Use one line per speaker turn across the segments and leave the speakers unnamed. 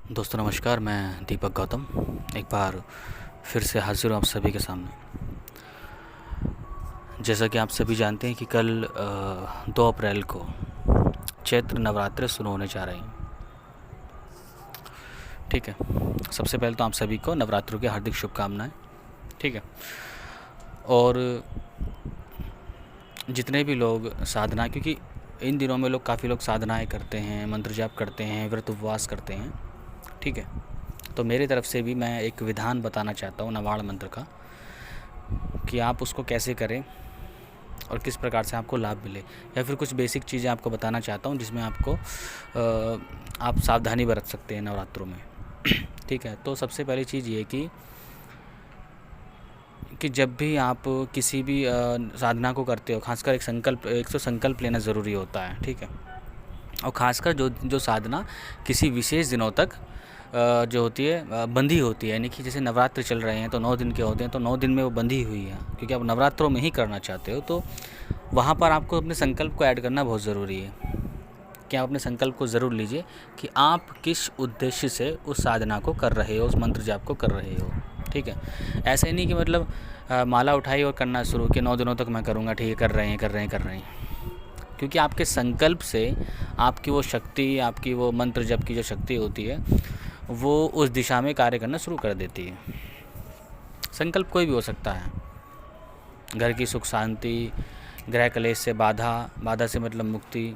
दोस्तों नमस्कार, मैं दीपक गौतम एक बार फिर से हाज़िर हूँ आप सभी के सामने। जैसा कि आप सभी जानते हैं कि कल 2 अप्रैल को चैत्र नवरात्रे शुरू होने जा रहे हैं। ठीक है, सबसे पहले तो आप सभी को नवरात्रों की हार्दिक शुभकामनाएं। ठीक है, और जितने भी लोग साधना, क्योंकि इन दिनों में काफ़ी लोग साधनाएं करते हैं, मंत्र जाप करते हैं, व्रत उपवास करते हैं। ठीक है, तो मेरी तरफ से भी मैं एक विधान बताना चाहता हूँ नवाड़ मंत्र का, कि आप उसको कैसे करें और किस प्रकार से आपको लाभ मिले, या फिर कुछ बेसिक चीज़ें आपको बताना चाहता हूँ जिसमें आपको आप सावधानी बरत सकते हैं नवरात्रों में। ठीक है, तो सबसे पहली चीज़ ये कि जब भी आप किसी भी साधना को करते हो, खासकर एक तो संकल्प लेना ज़रूरी होता है। ठीक है, और ख़ासकर जो साधना किसी विशेष दिनों तक जो होती है बंधी होती है, यानी कि जैसे नवरात्र चल रहे हैं तो 9 दिन के होते हैं, तो 9 दिन में वो बंधी हुई है, क्योंकि आप नवरात्रों में ही करना चाहते हो, तो वहाँ पर आपको अपने संकल्प को ऐड करना बहुत ज़रूरी है। कि आप अपने संकल्प को ज़रूर लीजिए कि आप किस उद्देश्य से उस साधना को कर रहे हो, उस मंत्र जाप को कर रहे हो। ठीक है, ऐसे नहीं कि मतलब माला उठाई और करना शुरू कि 9 दिनों तक मैं करूँगा। ठीक है, कर रहे हैं, क्योंकि आपके संकल्प से आपकी वो शक्ति, आपकी वो मंत्र जप की जो शक्ति होती है, वो उस दिशा में कार्य करना शुरू कर देती है। संकल्प कोई भी हो सकता है, घर की सुख शांति, गृह कलेश से बाधा से मतलब मुक्ति,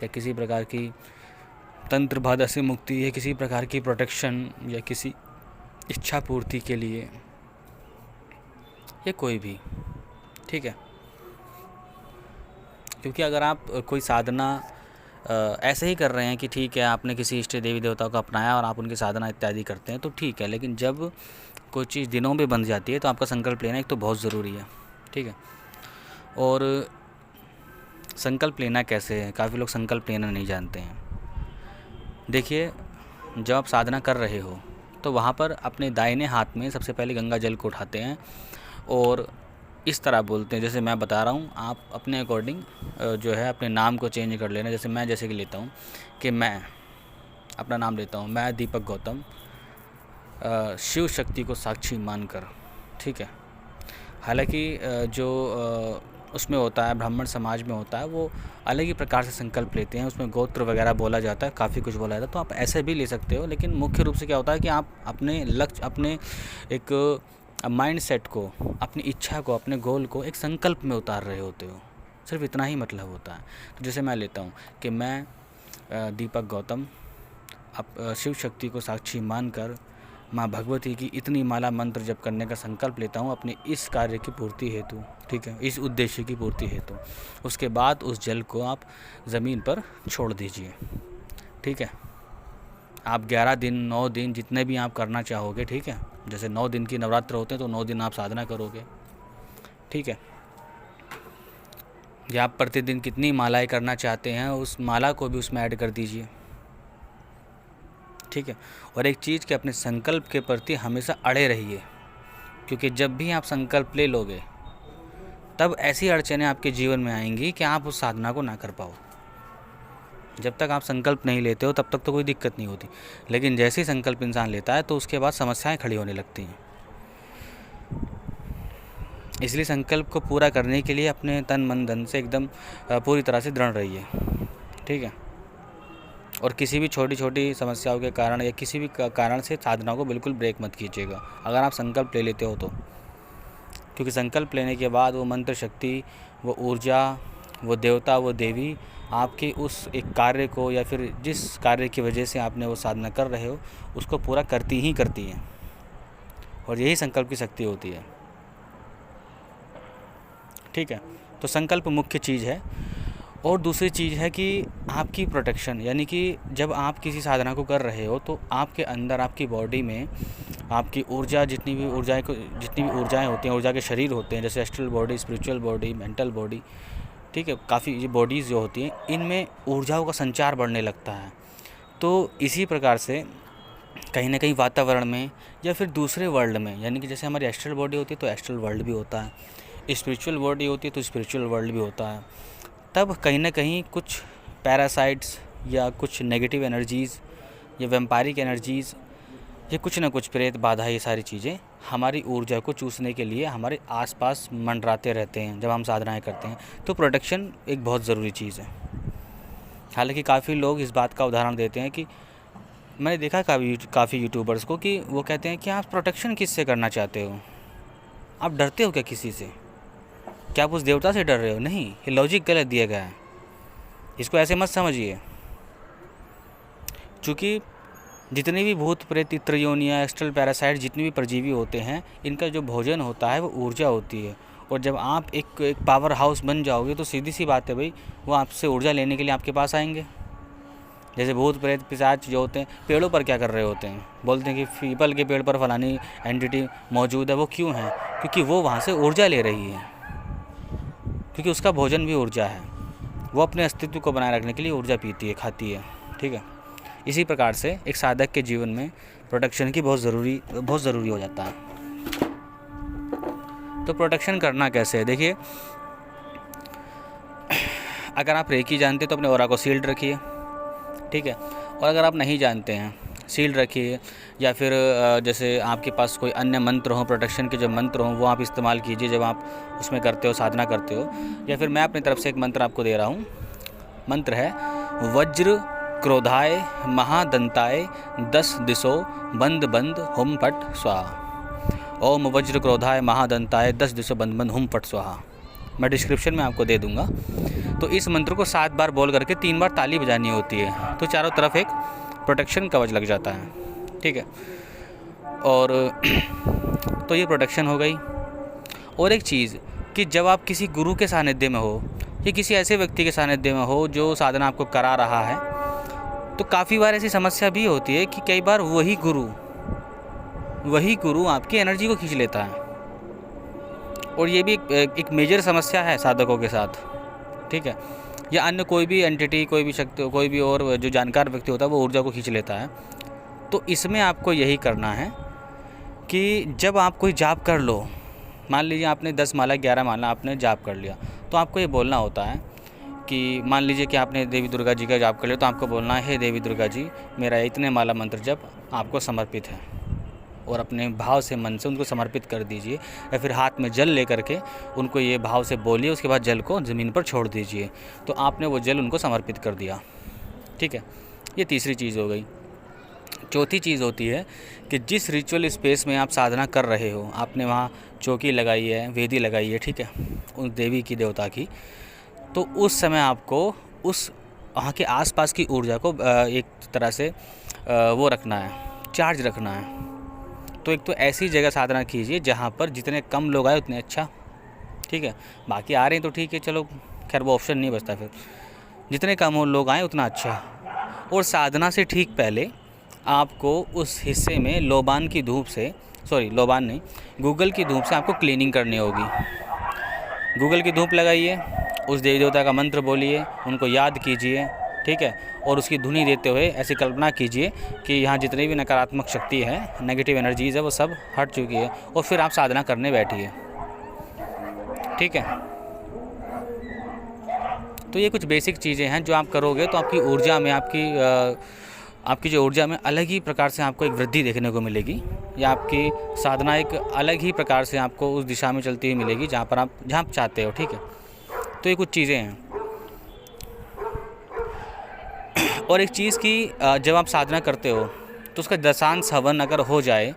या किसी प्रकार की तंत्र बाधा से मुक्ति, या किसी प्रकार की प्रोटेक्शन, या किसी इच्छा पूर्ति के लिए, या कोई भी। ठीक है, क्योंकि अगर आप कोई साधना ऐसे ही कर रहे हैं कि ठीक है, आपने किसी इष्ट देवी देवताओं को अपनाया और आप उनकी साधना इत्यादि करते हैं तो ठीक है, लेकिन जब कोई चीज़ दिनों में बन जाती है तो आपका संकल्प लेना एक तो बहुत ज़रूरी है। ठीक है, और संकल्प लेना कैसे है, काफ़ी लोग संकल्प लेना नहीं जानते हैं। देखिए, जब आप साधना कर रहे हो तो वहाँ पर अपने दाहिने हाथ में सबसे पहले गंगा जल को उठाते हैं और इस तरह बोलते हैं जैसे मैं बता रहा हूँ। आप अपने अकॉर्डिंग जो है अपने नाम को चेंज कर लेना। जैसे मैं कि लेता हूँ कि मैं अपना नाम लेता हूँ, मैं दीपक गौतम शिव शक्ति को साक्षी मानकर। ठीक है, हालांकि जो उसमें होता है, ब्राह्मण समाज में होता है, वो अलग ही प्रकार से संकल्प लेते हैं, उसमें गोत्र वगैरह बोला जाता है, काफ़ी कुछ बोला जाता है, तो आप ऐसे भी ले सकते हो। लेकिन मुख्य रूप से क्या होता है कि आप अपने लक्ष्य, अपने एक माइंड सेट को, अपनी इच्छा को, अपने गोल को एक संकल्प में उतार रहे होते हो, सिर्फ इतना ही मतलब होता है। तो जैसे मैं लेता हूँ कि मैं दीपक गौतम शिव शक्ति को साक्षी मानकर माँ भगवती की इतनी माला मंत्र जप करने का संकल्प लेता हूँ अपने इस कार्य की पूर्ति हेतु। ठीक है, इस उद्देश्य की पूर्ति हेतु। उसके बाद उस जल को आप ज़मीन पर छोड़ दीजिए। ठीक है, आप 11 दिन 9 दिन जितने भी आप करना चाहोगे। ठीक है, जैसे 9 दिन की नवरात्र होते हैं तो 9 दिन आप साधना करोगे। ठीक है, या आप प्रतिदिन कितनी मालाएं करना चाहते हैं उस माला को भी उसमें ऐड कर दीजिए। ठीक है, और एक चीज़ कि अपने संकल्प के प्रति हमेशा अड़े रहिए, क्योंकि जब भी आप संकल्प ले लोगे तब ऐसी अड़चनें आपके जीवन में आएंगी कि आप उस साधना को ना कर पाओ। जब तक आप संकल्प नहीं लेते हो तब तक तो कोई दिक्कत नहीं होती, लेकिन जैसे ही संकल्प इंसान लेता है तो उसके बाद समस्याएं खड़ी होने लगती हैं। इसलिए संकल्प को पूरा करने के लिए अपने तन मन धन से एकदम पूरी तरह से दृढ़ रहिए। ठीक है, और किसी भी छोटी छोटी समस्याओं के कारण या किसी भी कारण से साधना को बिल्कुल ब्रेक मत कीजिएगा अगर आप संकल्प ले लेते हो तो। क्योंकि संकल्प लेने के बाद वो मंत्र शक्ति, वो ऊर्जा, वो देवता, वो देवी आपके उस एक कार्य को, या फिर जिस कार्य की वजह से आपने वो साधना कर रहे हो, उसको पूरा करती ही करती है। और यही संकल्प की शक्ति होती है। ठीक है, तो संकल्प मुख्य चीज़ है। और दूसरी चीज़ है कि आपकी प्रोटेक्शन, यानी कि जब आप किसी साधना को कर रहे हो तो आपके अंदर, आपकी बॉडी में आपकी ऊर्जा, जितनी भी ऊर्जाएं होती हैं, ऊर्जा के शरीर होते हैं, जैसे astral body, spiritual body, mental body. ठीक है, काफ़ी ये बॉडीज़ जो होती हैं, इनमें ऊर्जाओं का संचार बढ़ने लगता है। तो इसी प्रकार से कहीं ना कहीं वातावरण में या फिर दूसरे वर्ल्ड में, यानी कि जैसे हमारी एस्ट्रल बॉडी होती है तो एस्ट्रल वर्ल्ड भी होता है, स्पिरिचुअल बॉडी होती है तो स्पिरिचुअल वर्ल्ड भी होता है। तब कहीं ना कहीं कुछ पैरासाइट्स या कुछ नेगेटिव एनर्जीज़ ये वैम्पायरिक एनर्जीज़, ये कुछ ना कुछ प्रेत बाधा, ये सारी चीज़ें हमारी ऊर्जा को चूसने के लिए हमारे आसपास मंडराते रहते हैं जब हम साधनाएं करते हैं। तो प्रोटेक्शन एक बहुत ज़रूरी चीज़ है। हालांकि काफ़ी लोग इस बात का उदाहरण देते हैं कि मैंने देखा काफ़ी यूट्यूबर्स को कि वो कहते हैं कि आप प्रोटेक्शन किससे करना चाहते हो, आप डरते हो क्या किसी से, क्या आप उस देवता से डर रहे हो? नहीं, ये लॉजिक गलत दिया गया है, इसको ऐसे मत समझिए। चूँकि जितने भी भूत प्रेत त्रियोनिया एस्ट्रल पैरासाइट जितने भी परजीवी होते हैं, इनका जो भोजन होता है वो ऊर्जा होती है। और जब आप एक पावर हाउस बन जाओगे तो सीधी सी बात है भाई, वो आपसे ऊर्जा लेने के लिए आपके पास आएंगे। जैसे भूत प्रेत पिशाच जो होते हैं पेड़ों पर क्या कर रहे होते हैं, बोलते हैं कि पीपल के पेड़ पर फलानी एंटिटी मौजूद है। वो क्यों है? क्योंकि वो वहाँ से ऊर्जा ले रही है, क्योंकि उसका भोजन भी ऊर्जा है। वो अपने अस्तित्व को बनाए रखने के लिए ऊर्जा पीती है, खाती है। ठीक है, इसी प्रकार से एक साधक के जीवन में प्रोटेक्शन की बहुत ज़रूरी हो जाता है। तो प्रोटेक्शन करना कैसे है? देखिए, अगर आप रेकी जानते हैं तो अपने ऑरा को सील्ड रखिए, ठीक है। और अगर आप नहीं जानते हैं, सील्ड रखिए, या फिर जैसे आपके पास कोई अन्य मंत्र हो, प्रोटेक्शन के जो मंत्र हों वो आप इस्तेमाल कीजिए जब आप उसमें करते हो, साधना करते हो। या फिर मैं अपनी तरफ से एक मंत्र आपको दे रहा हूँ। मंत्र है वज्र क्रोधाय महादंताय 10 दिशो बंद बंद हुम फट स्वाहा। ओम वज्र क्रोधाय महादंताय 10 दिशो बंद बंद हुम फट स्वाहा। मैं डिस्क्रिप्शन में आपको दे दूंगा। तो इस मंत्र को 7 बार बोल करके 3 बार ताली बजानी होती है, तो चारों तरफ एक प्रोटेक्शन कवच लग जाता है। ठीक है, और तो ये प्रोटेक्शन हो गई। और एक चीज़ कि जब आप किसी गुरु के सानिध्य में हो या किसी ऐसे व्यक्ति के सानिध्य में हो जो साधना आपको करा रहा है, तो काफ़ी बार ऐसी समस्या भी होती है कि कई बार वही गुरु आपकी एनर्जी को खींच लेता है। और ये भी एक मेजर समस्या है साधकों के साथ। ठीक है, या अन्य कोई भी एंटिटी, कोई भी शक्ति, कोई भी और जो जानकार व्यक्ति होता है वो ऊर्जा को खींच लेता है। तो इसमें आपको यही करना है कि जब आप कोई जाप कर लो, मान लीजिए आपने 10 माला 11 माला आपने जाप कर लिया, तो आपको ये बोलना होता है कि मान लीजिए कि आपने देवी दुर्गा जी का जाप कर लिया, तो आपको बोलना है, हे देवी दुर्गा जी, मेरा इतने माला मंत्र जप आपको समर्पित है। और अपने भाव से, मन से उनको समर्पित कर दीजिए, या फिर हाथ में जल लेकर के उनको ये भाव से बोलिए, उसके बाद जल को ज़मीन पर छोड़ दीजिए। तो आपने वो जल उनको समर्पित कर दिया। ठीक है, ये तीसरी चीज़ हो गई। चौथी चीज़ होती है कि जिस रिचुअल स्पेस में आप साधना कर रहे हो, आपने वहाँ चौकी लगाई है, वेदी लगाई है, ठीक है, उस देवी की, देवता की, तो उस समय आपको उस वहाँ के आसपास की ऊर्जा को एक तरह से वो रखना है, चार्ज रखना है। तो एक तो ऐसी जगह साधना कीजिए जहाँ पर जितने कम लोग आए उतने अच्छा। ठीक है, बाकी आ रहे हैं तो ठीक है, चलो खैर वो ऑप्शन नहीं बचता, फिर जितने कम लोग आए उतना अच्छा। और साधना से ठीक पहले आपको उस हिस्से में लोबान की धूप से, लोबान नहीं, गूगल की धूप से आपको क्लीनिंग करनी होगी। गूगल की धूप लगाइए, उस देवी देवता का मंत्र बोलिए, उनको याद कीजिए। ठीक है, और उसकी धुनी देते हुए ऐसी कल्पना कीजिए कि यहाँ जितनी भी नकारात्मक शक्ति है, नेगेटिव एनर्जीज़ है, वो सब हट चुकी है, और फिर आप साधना करने बैठिए। ठीक है, तो ये कुछ बेसिक चीज़ें हैं जो आप करोगे तो आपकी ऊर्जा में, आपकी जो ऊर्जा में अलग ही प्रकार से आपको एक वृद्धि देखने को मिलेगी, या आपकी साधना एक अलग ही प्रकार से आपको उस दिशा में चलती हुई मिलेगी जहाँ आप चाहते हो। ठीक है, तो ये कुछ चीज़ें हैं। और एक चीज़ कि जब आप साधना करते हो तो उसका दशांश हवन अगर हो जाए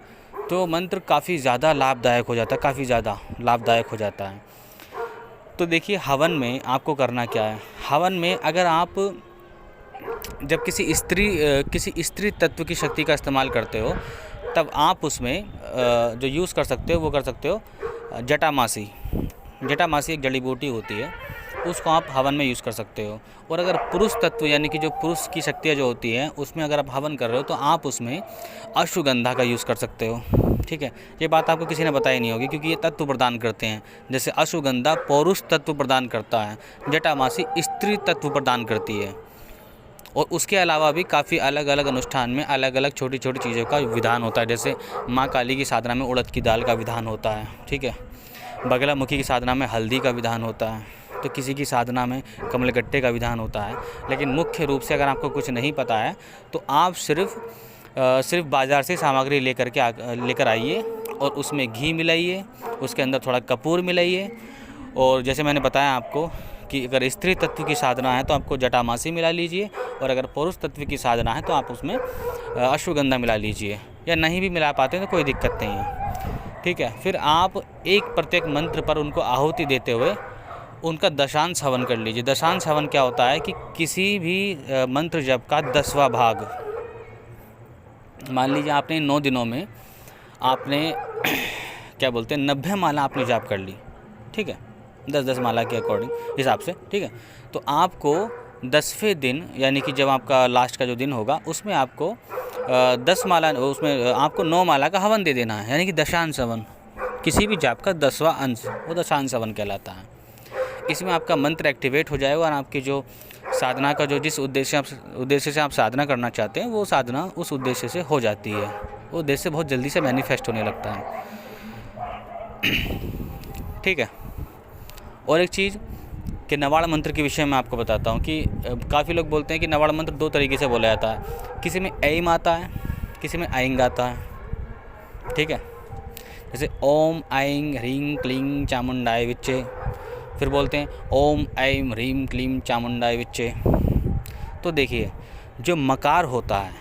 तो मंत्र काफ़ी ज़्यादा लाभदायक हो जाता है, काफ़ी ज़्यादा लाभदायक हो जाता है। तो देखिए, हवन में आपको करना क्या है। हवन में अगर आप जब किसी स्त्री तत्व की शक्ति का इस्तेमाल करते हो, तब आप उसमें जो यूज़ कर सकते हो वो कर सकते हो जटामासी। जटामासी एक जड़ी बूटी होती है, उसको आप हवन में यूज़ कर सकते हो। और अगर पुरुष तत्व यानी कि जो पुरुष की शक्तियाँ जो होती हैं उसमें अगर आप हवन कर रहे हो तो आप उसमें अश्वगंधा का यूज़ कर सकते हो। ठीक है, ये बात आपको किसी ने बताई नहीं होगी क्योंकि ये तत्व प्रदान करते हैं। जैसे अश्वगंधा पौरुष तत्व प्रदान करता है, जटामासी स्त्री तत्व प्रदान करती है। और उसके अलावा भी काफ़ी अलग अलग अनुष्ठान में अलग अलग छोटी छोटी चीज़ों का विधान होता है। जैसे माँ काली की साधना में उड़द की दाल का विधान होता है। ठीक है, बगलामुखी की साधना में हल्दी का विधान होता है। तो किसी की साधना में कमलगट्टे का विधान होता है। लेकिन मुख्य रूप से अगर आपको कुछ नहीं पता है तो आप सिर्फ बाज़ार से सामग्री लेकर आइए और उसमें घी मिलाइए, उसके अंदर थोड़ा कपूर मिलाइए, और जैसे मैंने बताया आपको कि अगर स्त्री तत्व की साधना है तो आपको जटामासी मिला लीजिए, और अगर पुरुष तत्व की साधना है तो आप उसमें अश्वगंधा मिला लीजिए, या नहीं भी मिला पाते हैं तो कोई दिक्कत नहीं है। ठीक है, फिर आप प्रत्येक मंत्र पर उनको आहुति देते हुए उनका दशांश हवन कर लीजिए। दशांश हवन क्या होता है कि किसी भी मंत्र जप का 10वां भाग, मान लीजिए आपने 9 दिनों में आपने क्या बोलते हैं 90 माला आपने जाप कर ली, ठीक है, 10-10 माला के अकॉर्डिंग हिसाब से, ठीक है, तो आपको 10वें दिन यानी कि जब आपका लास्ट का जो दिन होगा उसमें आपको 10 माला, उसमें आपको 9 माला का हवन दे देना है, यानी कि दशांश हवन। किसी भी जाप का 10वां अंश वो दशांश हवन कहलाता है। इसमें आपका मंत्र एक्टिवेट हो जाएगा और आपकी जो साधना का जिस उद्देश्य से आप साधना करना चाहते हैं वो साधना उस उद्देश्य से हो जाती है। वो उद्देश्य बहुत जल्दी से मैनिफेस्ट होने लगता है। ठीक है, और एक चीज़ कि नवाड़ मंत्र के विषय में आपको बताता हूँ कि काफ़ी लोग बोलते हैं कि नवाड़ मंत्र 2 तरीके से बोला जाता है, किसी में ऐम आता है, किसी में आइंग आता है। ठीक है, जैसे ओम ऐं ह्रीं क्लीं चामुंडाय विच्चे, फिर बोलते हैं ओम ऐं ह्रीं क्लीं चामुंडाय विच्चे। तो देखिए जो मकार होता है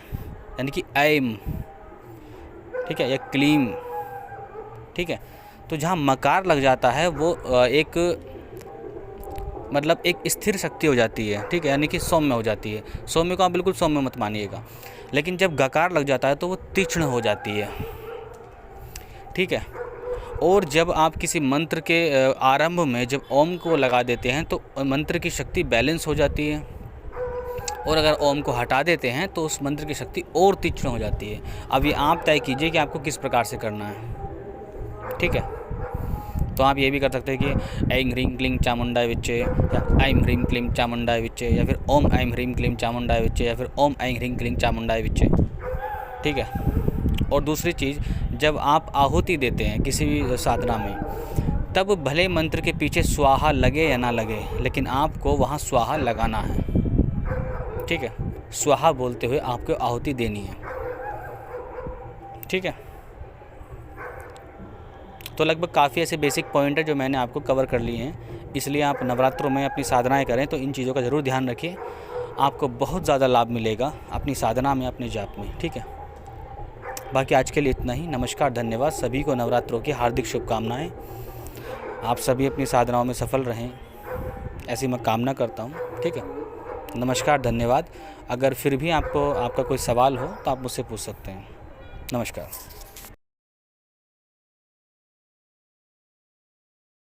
यानी कि ऐम, ठीक है, या क्लीं, ठीक है, तो जहाँ मकार लग जाता है वो एक स्थिर शक्ति हो जाती है। ठीक है, यानी कि सौम्य हो जाती है। सौम्य को आप बिल्कुल सौम्य मत मानिएगा, लेकिन जब गकार लग जाता है तो वो तीक्ष्ण हो जाती है। ठीक है, और जब आप किसी मंत्र के आरंभ में जब ओम को लगा देते हैं तो मंत्र की शक्ति बैलेंस हो जाती है, और अगर ओम को हटा देते हैं तो उस मंत्र की शक्ति और तीक्ष्ण हो जाती है। अब ये आप तय कीजिए कि आपको किस प्रकार से करना है। ठीक है, तो आप ये भी कर सकते हैं कि ऐं ह्रीं क्लीं चामुंडाय विच्चे, या ऐं ह्रीं क्लीं चामुंडाय विच्चे, या फिर ओम ऐं ह्रीं क्लीं चामुंडाय विच्चे, या फिर ओम ऐं ह्रीं क्लीं चामुंडाय विच्चे। ठीक है, और दूसरी चीज़, जब आप आहुति देते हैं किसी भी साधना में तब भले मंत्र के पीछे स्वाहा लगे या ना लगे, लेकिन आपको वहाँ स्वाहा लगाना है। ठीक है, स्वाहा बोलते हुए आपको आहुति देनी है। ठीक है, तो लगभग काफ़ी ऐसे बेसिक पॉइंट है जो मैंने आपको कवर कर लिए हैं। इसलिए आप नवरात्रों में अपनी साधनाएं करें तो इन चीज़ों का ज़रूर ध्यान रखिए, आपको बहुत ज़्यादा लाभ मिलेगा अपनी साधना में, अपने जाप में। ठीक है, बाकी आज के लिए इतना ही। नमस्कार, धन्यवाद। सभी को नवरात्रों की हार्दिक शुभकामनाएं। आप सभी अपनी साधनाओं में सफल रहें, ऐसी मैं कामना करता हूँ। ठीक है, नमस्कार, धन्यवाद। अगर फिर भी आपका कोई सवाल हो तो आप मुझसे पूछ सकते हैं। नमस्कार।